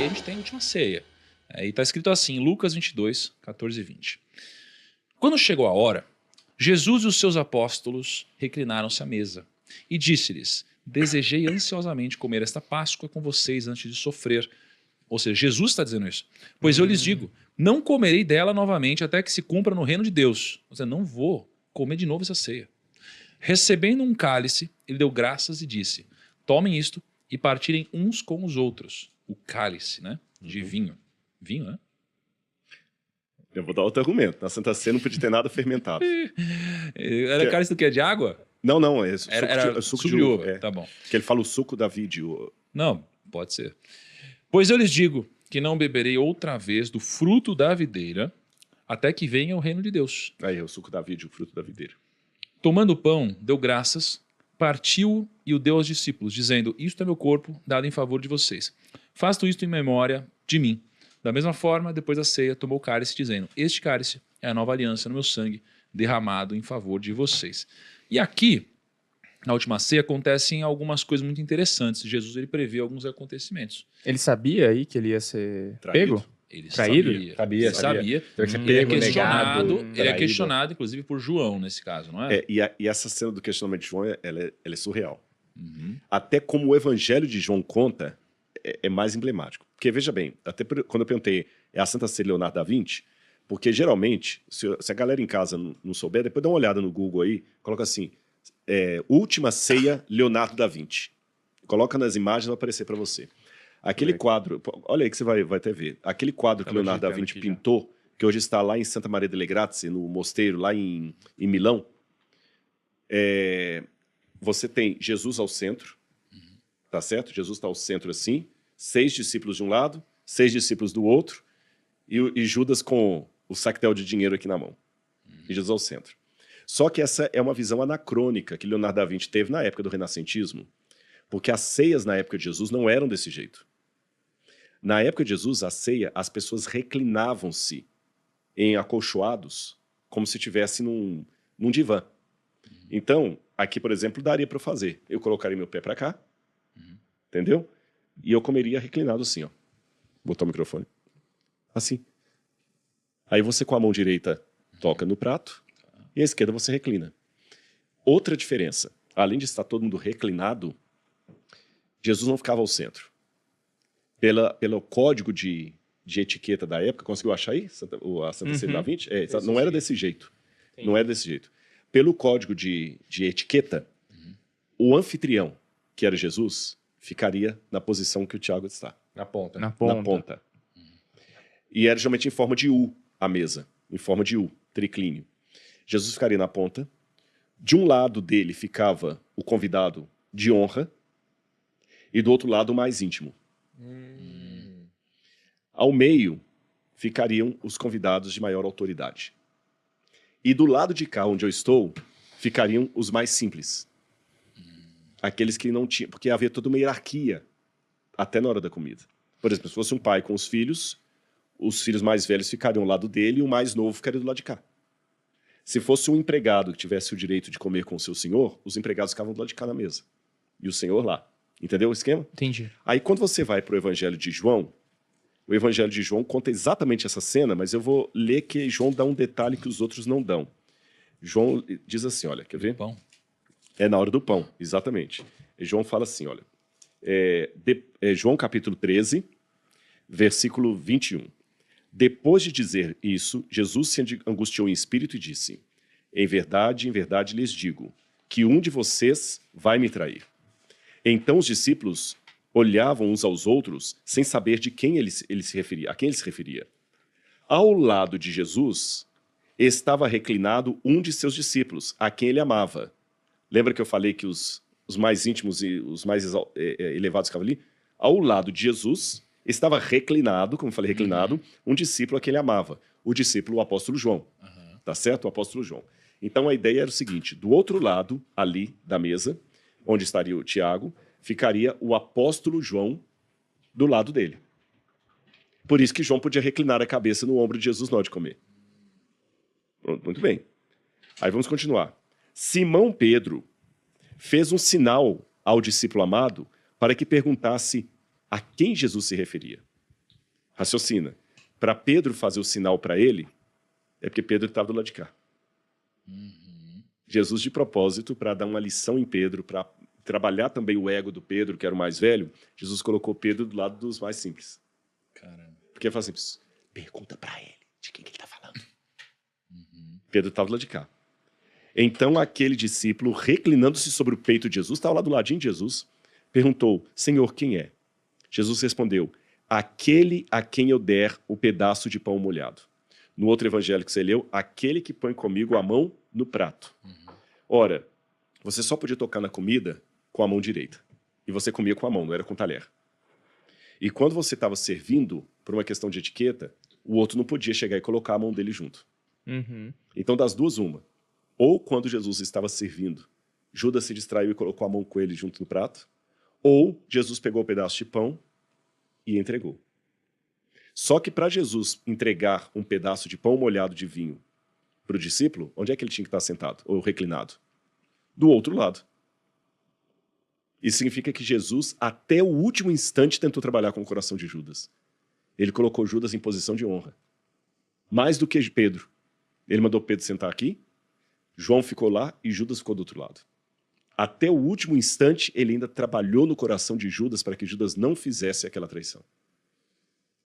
a gente tem a última ceia. E está escrito assim, Lucas 22, 14 e 20. Quando chegou a hora, Jesus e os seus apóstolos reclinaram-se à mesa e disse-lhes: desejei ansiosamente comer esta Páscoa com vocês antes de sofrer. Ou seja, Jesus está dizendo isso. Pois eu lhes digo, não comerei dela novamente até que se cumpra no reino de Deus. Ou seja, não vou comer de novo essa ceia. Recebendo um cálice, ele deu graças e disse: tomem isto e partirem uns com os outros. O cálice, né? De vinho. Vinho, né? Eu vou dar outro argumento. Na Santa Ceia não podia ter nada fermentado. Era cálice do quê? De água? Não, é suco de uva. Tá bom. Que ele fala o suco da vide. Não, pode ser. Pois eu lhes digo que não beberei outra vez do fruto da videira até que venha o reino de Deus. Aí, o suco da vide, o fruto da videira. Tomando o pão, deu graças, partiu e o deu aos discípulos, dizendo: isto é meu corpo, dado em favor de vocês. Façam isto em memória de mim. Da mesma forma, depois da ceia, tomou o cálice, dizendo: este cálice é a nova aliança no meu sangue, derramado em favor de vocês. E aqui, na última ceia, acontecem algumas coisas muito interessantes. Jesus ele prevê alguns acontecimentos. Ele sabia aí que ele ia ser pego? Ele traído? Sabia. Ele é questionado, inclusive, por João, nesse caso, não é? E essa cena do questionamento de João, ela é surreal. Até como o evangelho de João conta, é mais emblemático. Porque, veja bem, até quando eu perguntei, é a Santa Ceia de Leonardo da Vinci? Porque, geralmente, se a galera em casa não souber, depois dá uma olhada no Google aí, coloca assim, Última Ceia Leonardo da Vinci. Coloca nas imagens, vai aparecer para você. Aquele quadro, olha aí que você vai até ver, aquele quadro que Leonardo da Vinci pintou, que hoje está lá em Santa Maria delle Grazie, no mosteiro, lá em Milão, você tem Jesus ao centro, tá certo? Jesus está ao centro assim, 6 discípulos de um lado, 6 discípulos do outro, e Judas com o sactel de dinheiro aqui na mão. E Jesus ao centro. Só que essa é uma visão anacrônica que Leonardo da Vinci teve na época do renascentismo, porque as ceias na época de Jesus não eram desse jeito. Na época de Jesus, a ceia, as pessoas reclinavam-se em acolchoados, como se estivesse num divã. Então, aqui, por exemplo, daria para eu fazer. Eu colocaria meu pé para cá, entendeu? E eu comeria reclinado assim, ó. Botar o microfone. Assim. Aí você com a mão direita toca no prato e a esquerda você reclina. Outra diferença, além de estar todo mundo reclinado, Jesus não ficava ao centro. Pelo código de etiqueta da época, conseguiu achar aí? A Santa Ceia da Vinci? Não era desse jeito. Entendi. Não era desse jeito. Pelo código de etiqueta, o anfitrião, que era Jesus, ficaria na posição que o Tiago está. Na ponta. Na ponta. E era geralmente em forma de U a mesa. Em forma de U, triclínio. Jesus ficaria na ponta. De um lado dele ficava o convidado de honra e do outro lado o mais íntimo. Ao meio ficariam os convidados de maior autoridade. E do lado de cá, onde eu estou, ficariam os mais simples. Aqueles que não tinham... Porque havia toda uma hierarquia até na hora da comida. Por exemplo, se fosse um pai com os filhos mais velhos ficariam ao lado dele e o mais novo ficaria do lado de cá. Se fosse um empregado que tivesse o direito de comer com o seu senhor, os empregados ficavam do lado de cá na mesa. E o senhor lá. Entendeu o esquema? Entendi. Aí quando você vai para o Evangelho de João, o Evangelho de João conta exatamente essa cena, mas eu vou ler que João dá um detalhe que os outros não dão. João diz assim, olha, quer ver? Pão. É na hora do pão, exatamente. E João fala assim, olha, João capítulo 13, versículo 21. Depois de dizer isso, Jesus se angustiou em espírito e disse: em verdade lhes digo, que um de vocês vai me trair. Então os discípulos olhavam uns aos outros sem saber de quem ele se referia, a quem ele se referia. Ao lado de Jesus estava reclinado um de seus discípulos, a quem ele amava. Lembra que eu falei que os mais íntimos e os mais elevados ficavam ali? Ao lado de Jesus estava reclinado, como eu falei, reclinado, um discípulo a quem ele amava. O discípulo, o apóstolo João. Tá certo? O apóstolo João. Então a ideia era o seguinte, do outro lado, ali da mesa, onde estaria o Tiago, ficaria o apóstolo João do lado dele. Por isso que João podia reclinar a cabeça no ombro de Jesus na hora de comer. Pronto, muito bem. Aí vamos continuar. Simão Pedro fez um sinal ao discípulo amado para que perguntasse a quem Jesus se referia. Raciocina. Para Pedro fazer o sinal para ele, é porque Pedro estava do lado de cá. Jesus, de propósito, para dar uma lição em Pedro, para trabalhar também o ego do Pedro, que era o mais velho, Jesus colocou Pedro do lado dos mais simples. Caramba. Porque ele fala assim, pergunta para ele de quem que ele está falando. Pedro estava do lado de cá. Então aquele discípulo, reclinando-se sobre o peito de Jesus, estava lá do ladinho de Jesus, perguntou, Senhor, quem é? Jesus respondeu, aquele a quem eu der o pedaço de pão molhado. No outro evangelho que você leu, aquele que põe comigo a mão no prato. Ora, você só podia tocar na comida com a mão direita. E você comia com a mão, não era com o talher. E quando você estava servindo, por uma questão de etiqueta, o outro não podia chegar e colocar a mão dele junto. Então, das duas, uma. Ou quando Jesus estava servindo, Judas se distraiu e colocou a mão com ele junto no prato, ou Jesus pegou o pedaço de pão e entregou. Só que para Jesus entregar um pedaço de pão molhado de vinho para o discípulo, onde é que ele tinha que estar sentado ou reclinado? Do outro lado. Isso significa que Jesus, até o último instante, tentou trabalhar com o coração de Judas. Ele colocou Judas em posição de honra. Mais do que Pedro. Ele mandou Pedro sentar aqui, João ficou lá e Judas ficou do outro lado. Até o último instante, ele ainda trabalhou no coração de Judas para que Judas não fizesse aquela traição.